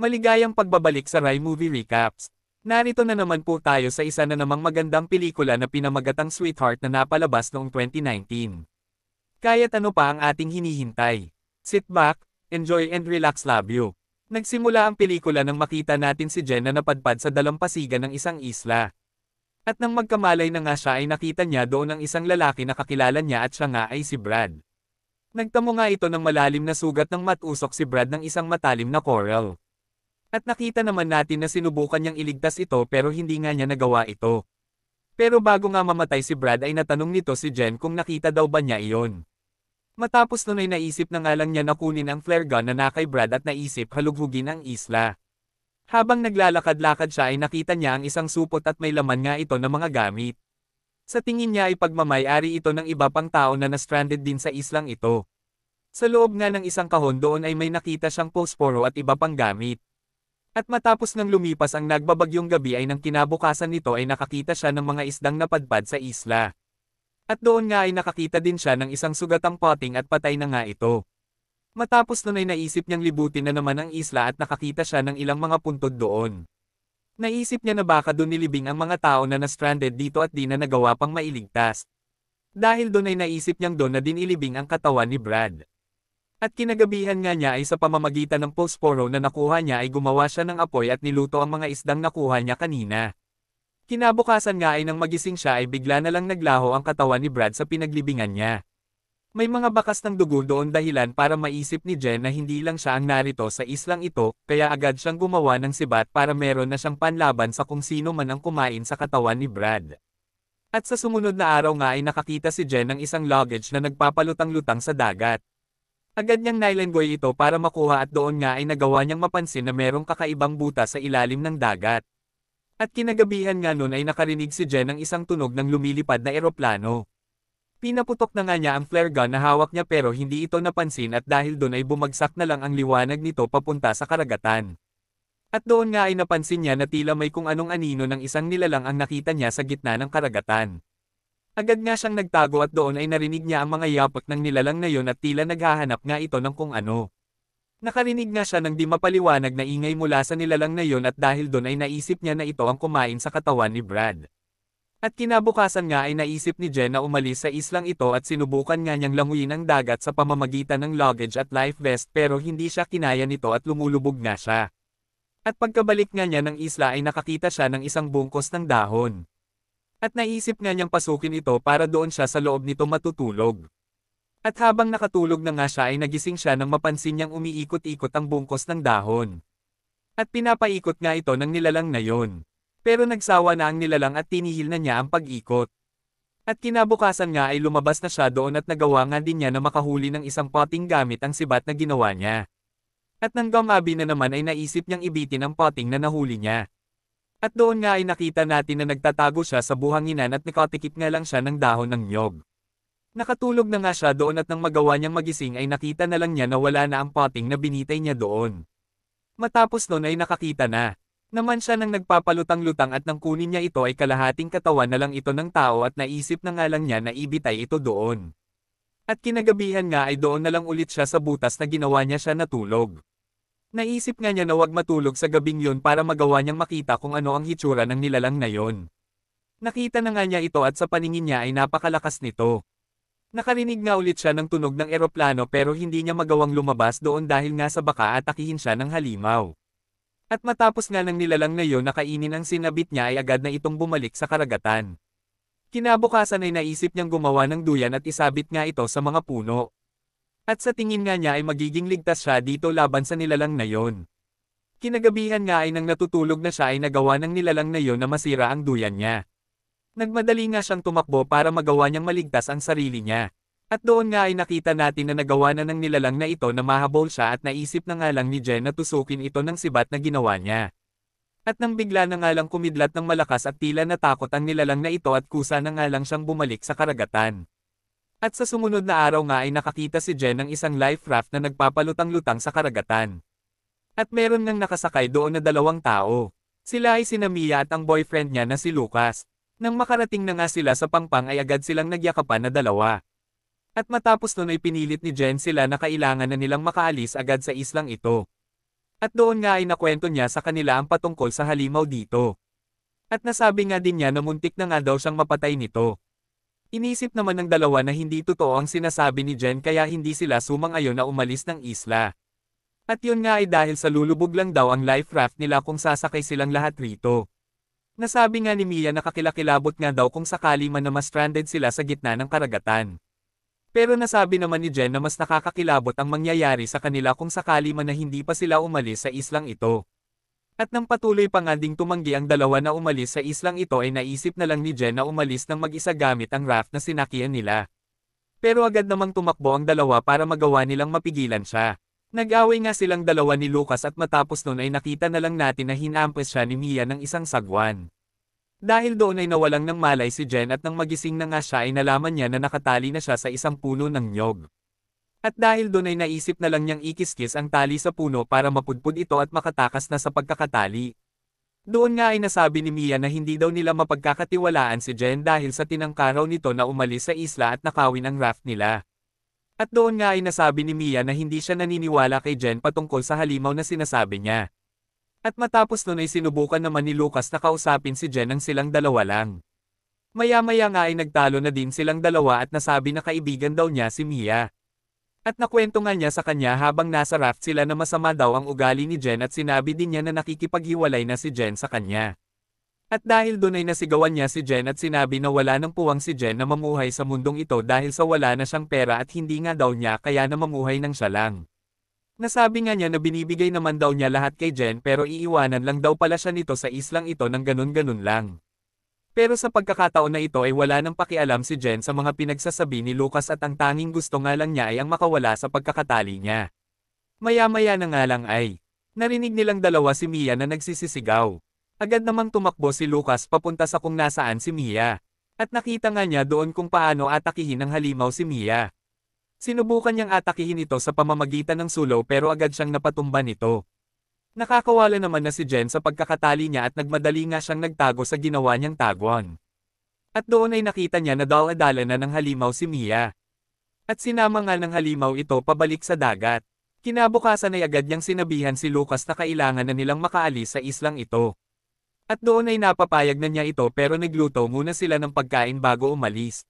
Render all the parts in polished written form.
Maligayang pagbabalik sa Rai Movie Recaps. Narito na naman po tayo sa isa na namang magandang pelikula na pinamagatang Sweetheart na napalabas noong 2019. Kaya't ano pa ang ating hinihintay? Sit back, enjoy and relax, love you. Nagsimula ang pelikula nang makita natin si Jen na napadpad sa dalampasigan ng isang isla. At nang magkamalay na nga siya ay nakita niya doon ang isang lalaki na kakilala niya at siya nga ay si Brad. Nagtamo nga ito ng malalim na sugat ng matusok si Brad ng isang matalim na coral. At nakita naman natin na sinubukan niyang iligtas ito pero hindi nga niya nagawa ito. Pero bago nga mamatay si Brad ay natanong nito si Jen kung nakita daw ba niya iyon. Matapos nun ay naisip na nga lang niya na kunin ang flare gun na nakay Brad at naisip halughugin ang isla. Habang naglalakad-lakad siya ay nakita niya ang isang supot at may laman nga ito na mga gamit. Sa tingin niya ay pagmamay-ari ito ng iba pang tao na na-stranded din sa islang ito. Sa loob nga ng isang kahon doon ay may nakita siyang posporo at iba pang gamit. At matapos nang lumipas ang nagbabagyong gabi ay nang kinabukasan nito ay nakakita siya ng mga isdang napadpad sa isla. At doon nga ay nakakita din siya ng isang sugatang potting at patay na nga ito. Matapos nun ay naisip niyang libutin na naman ang isla at nakakita siya ng ilang mga puntod doon. Naisip niya na baka doon nilibing ang mga tao na na-stranded dito at di na nagawa pang mailigtas. Dahil doon ay naisip niyang doon na din ilibing ang katawan ni Brad. At kinagabihan nga niya ay sa pamamagitan ng posporo na nakuha niya ay gumawa siya ng apoy at niluto ang mga isdang nakuha niya kanina. Kinabukasan nga ay nang magising siya ay bigla na lang naglaho ang katawan ni Brad sa pinaglibingan niya. May mga bakas ng dugo doon dahilan para maisip ni Jen na hindi lang siya ang narito sa islang ito, kaya agad siyang gumawa ng sibat para meron na siyang panlaban sa kung sino man ang kumain sa katawan ni Brad. At sa sumunod na araw nga ay nakakita si Jen ng isang luggage na nagpapalutang-lutang sa dagat. Agad niyang nailangoy ito para makuha at doon nga ay nagawa niyang mapansin na merong kakaibang butas sa ilalim ng dagat. At kinagabihan nga nun ay nakarinig si Jen ng isang tunog ng lumilipad na eroplano. Pinaputok na nga niya ang flare gun na hawak niya pero hindi ito napansin at dahil doon ay bumagsak na lang ang liwanag nito papunta sa karagatan. At doon nga ay napansin niya na tila may kung anong anino ng isang nilalang ang nakita niya sa gitna ng karagatan. Agad nga siyang nagtago at doon ay narinig niya ang mga yapak ng nilalang na yon at tila naghahanap nga ito ng kung ano. Nakarinig nga siya ng di mapaliwanag na ingay mula sa nilalang na yon at dahil doon ay naisip niya na ito ang kumain sa katawan ni Brad. At kinabukasan nga ay naisip ni Jen na umalis sa islang ito at sinubukan nga niyang languyin ang dagat sa pamamagitan ng luggage at life vest pero hindi siya kinaya nito at lumulubog nga siya. At pagkabalik nga niya ng isla ay nakakita siya ng isang bungkos ng dahon. At naisip nga niyang pasukin ito para doon siya sa loob nito matutulog. At habang nakatulog na nga siya ay nagising siya nang mapansin niyang umiikot-ikot ang bungkos ng dahon. At pinapaikot nga ito ng nilalang na yon. Pero nagsawa na ang nilalang at tinihil na niya ang pag-ikot. At kinabukasan nga ay lumabas na siya doon at nagawa nga din niya na makahuli ng isang potting gamit ang sibat na ginawa niya. At nang gumabi na naman ay naisip niyang ibitin ang potting na nahuli niya. At doon nga ay nakita natin na nagtatago siya sa buhanginan at nakatikip nga lang siya ng dahon ng niyog. Nakatulog na nga siya doon at nang magawa niyang magising ay nakita na lang niya na wala na ang potting na binitay niya doon. Matapos noon ay nakakita na naman siya nang nagpapalutang-lutang at nang kunin niya ito ay kalahating katawan na lang ito ng tao at naisip na nga lang niya na ibitay ito doon. At kinagabihan nga ay doon na lang ulit siya sa butas na ginawa niya siya natulog. Naisip nga niya na wag matulog sa gabing yun para magawa niyang makita kung ano ang hitsura ng nilalang na yon. Nakita na nga niya ito at sa paningin niya ay napakalakas nito. Nakarinig nga ulit siya ng tunog ng eroplano pero hindi niya magawang lumabas doon dahil nga sa baka atakihin siya ng halimaw. At matapos nga ng nilalang na yon nakainin ang sinabit niya ay agad na itong bumalik sa karagatan. Kinabukasan ay naisip niyang gumawa ng duyan at isabit nga ito sa mga puno. At sa tingin nga niya ay magiging ligtas siya dito laban sa nilalang na yon. Kinagabihan nga ay nang natutulog na siya ay nagawa ng nilalang na yon na masira ang duyan niya. Nagmadali nga siyang tumakbo para magawa niyang maligtas ang sarili niya. At doon nga ay nakita natin na nagawa na ng nilalang na ito na mahabol siya at naisip na nga lang ni Jen na tusukin ito ng sibat na ginawa niya. At nang bigla na nga lang kumidlat ng malakas at tila natakot ang nilalang na ito at kusa na nga lang siyang bumalik sa karagatan. At sa sumunod na araw nga ay nakakita si Jen ng isang life raft na nagpapalutang-lutang sa karagatan. At meron ngang nakasakay doon na dalawang tao. Sila ay sina Mia at ang boyfriend niya na si Lucas. Nang makarating na nga sila sa pangpang ay agad silang nagyakapan na dalawa. At matapos nun ay pinilit ni Jen sila na kailangan na nilang makaalis agad sa islang ito. At doon nga ay nakwento niya sa kanila ang patungkol sa halimaw dito. At nasabi nga din niya na muntik na nga daw siyang mapatay nito. Inisip naman ng dalawa na hindi totoo ang sinasabi ni Jen kaya hindi sila sumang-ayon na umalis ng isla. At yun nga ay dahil sa lulubog lang daw ang life raft nila kung sasakay silang lahat rito. Nasabi nga ni Mia na kakilakilabot nga daw kung sakali man na ma-stranded sila sa gitna ng karagatan. Pero nasabi naman ni Jen na mas nakakakilabot ang mangyayari sa kanila kung sakali man na hindi pa sila umalis sa islang ito. At nang patuloy pa nga ding tumanggi ang dalawa na umalis sa islang ito ay naisip na lang ni Jen na umalis ng mag-isa gamit ang raft na sinakyan nila. Pero agad namang tumakbo ang dalawa para magawa nilang mapigilan siya. Nag-away nga silang dalawa ni Lucas at matapos nun ay nakita na lang natin na hinampes siya ni Mia ng isang sagwan. Dahil doon ay nawalang ng malay si Jen at nang magising na nga siya ay nalaman niya na nakatali na siya sa isang puno ng nyog. At dahil doon ay naisip na lang niyang ikiskis ang tali sa puno para mapudpud ito at makatakas na sa pagkakatali. Doon nga ay nasabi ni Mia na hindi daw nila mapagkakatiwalaan si Jen dahil sa tinangkaraw nito na umalis sa isla at nakawin ang raft nila. At doon nga ay nasabi ni Mia na hindi siya naniniwala kay Jen patungkol sa halimaw na sinasabi niya. At matapos nun ay sinubukan naman ni Lucas na kausapin si Jen ng silang dalawa lang. Maya-maya nga ay nagtalo na din silang dalawa at nasabi na kaibigan daw niya si Mia. At nakwento nga niya sa kanya habang nasa raft sila na masama daw ang ugali ni Jen at sinabi din niya na nakikipaghiwalay na si Jen sa kanya. At dahil doon ay nasigawan niya si Jen at sinabi na wala nang puwang si Jen na mamuhay sa mundong ito dahil sa wala na siyang pera at hindi nga daw niya kaya na mamuhay nang siya lang. Nasabi nga niya na binibigay naman daw niya lahat kay Jen pero iiwanan lang daw pala siya nito sa islang ito ng ganun-ganun lang. Pero sa pagkakataon na ito ay wala nang pakialam si Jen sa mga pinagsasabi ni Lucas at ang tanging gusto nga lang niya ay ang makawala sa pagkakatali niya. Maya-maya na nga lang ay narinig nilang dalawa si Mia na nagsisisigaw. Agad namang tumakbo si Lucas papunta sa kung nasaan si Mia. At nakita nga niya doon kung paano atakihin ng halimaw si Mia. Sinubukan niyang atakihin ito sa pamamagitan ng sulong pero agad siyang napatumba nito. Nakakawala naman na si Jen sa pagkakatali niya at nagmadali nga siyang nagtago sa ginawa niyang taguan. At doon ay nakita niya na dala-dala na ng halimaw si Mia. At sinama nga ng halimaw ito pabalik sa dagat. Kinabukasan ay agad niyang sinabihan si Lucas na kailangan na nilang makaalis sa islang ito. At doon ay napapayag na niya ito pero nagluto muna sila ng pagkain bago umalis.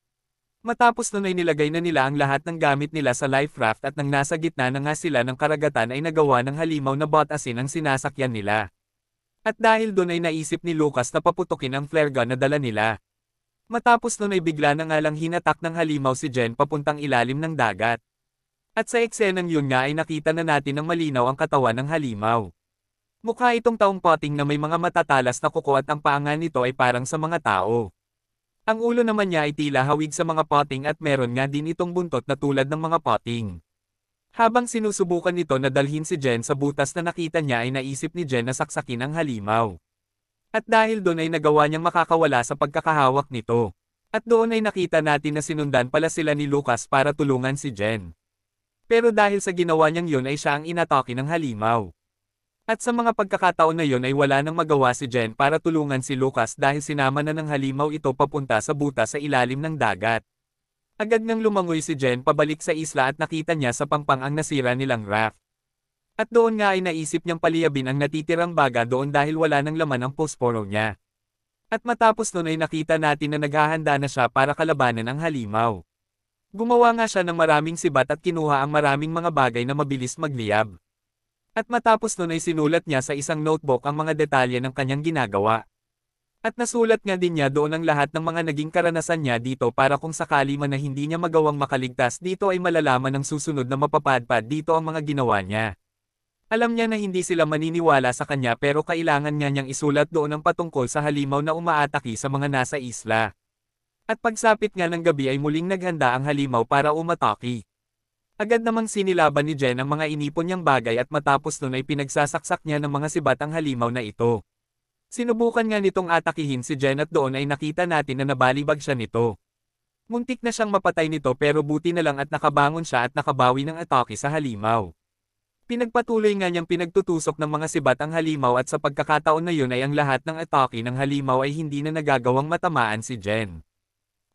Matapos nun ay nilagay na nila ang lahat ng gamit nila sa life raft at nang nasa gitna na nga sila ng karagatan ay nagawa ng halimaw na botasin ang sinasakyan nila. At dahil doon ay naisip ni Lucas na paputukin ang flare gun na dala nila. Matapos nun ay bigla na nga lang hinatak ng halimaw si Jen papuntang ilalim ng dagat. At sa eksenang yun nga ay nakita na natin ng malinaw ang katawan ng halimaw. Mukha itong taong potting na may mga matatalas na kuko at ang paangan nito ay parang sa mga tao. Ang ulo naman niya ay tila hawig sa mga potting at meron nga din itong buntot na tulad ng mga potting. Habang sinusubukan nito na dalhin si Jen sa butas na nakita niya ay naisip ni Jen na saksakin ang halimaw. At dahil doon ay nagawa niyang makakawala sa pagkakahawak nito. At doon ay nakita natin na sinundan pala sila ni Lucas para tulungan si Jen. Pero dahil sa ginawa niyang yun ay siya ang inatake ng halimaw. At sa mga pagkakataon na yon ay wala nang magawa si Jen para tulungan si Lucas dahil sinama na ng halimaw ito papunta sa butas sa ilalim ng dagat. Agad nang lumangoy si Jen pabalik sa isla at nakita niya sa pangpang ang nasira nilang raft. At doon nga ay naisip niyang paliyabin ang natitirang baga doon dahil wala nang laman ang posporo niya. At matapos nun ay nakita natin na naghahanda na siya para kalabanan ang halimaw. Gumawa nga siya ng maraming sibat at kinuha ang maraming mga bagay na mabilis magliyab. At matapos nun ay sinulat niya sa isang notebook ang mga detalye ng kanyang ginagawa. At nasulat nga din niya doon ang lahat ng mga naging karanasan niya dito para kung sakali man na hindi niya magawang makaligtas dito ay malalaman ng susunod na mapapadpad dito ang mga ginawa niya. Alam niya na hindi sila maniniwala sa kanya pero kailangan niya niyang isulat doon ang patungkol sa halimaw na umaataki sa mga nasa isla. At pagsapit nga ng gabi ay muling naghanda ang halimaw para umataki. Agad namang sinilaban ni Jen ang mga inipon niyang bagay at matapos nun ay pinagsasaksak niya ng mga sibat ang halimaw na ito. Sinubukan nga nitong atakihin si Jen at doon ay nakita natin na nabalibag siya nito. Muntik na siyang mapatay nito pero buti na lang at nakabangon siya at nakabawi ng atake sa halimaw. Pinagpatuloy nga niyang pinagtutusok ng mga sibat ang halimaw at sa pagkakataon na yun ay ang lahat ng atake ng halimaw ay hindi na nagagawang matamaan si Jen.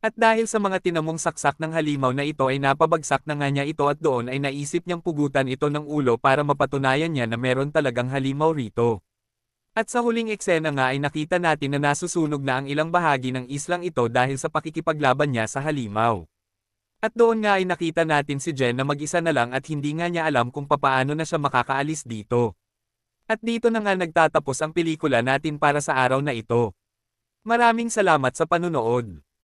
At dahil sa mga tinamong saksak ng halimaw na ito ay napabagsak na nga niya ito at doon ay naisip niyang pugutan ito ng ulo para mapatunayan niya na meron talagang halimaw rito. At sa huling eksena nga ay nakita natin na nasusunog na ang ilang bahagi ng islang ito dahil sa pakikipaglaban niya sa halimaw. At doon nga ay nakita natin si Jen na mag-isa na lang at hindi nga niya alam kung papaano na siya makakaalis dito. At dito na nga nagtatapos ang pelikula natin para sa araw na ito. Maraming salamat sa panunood.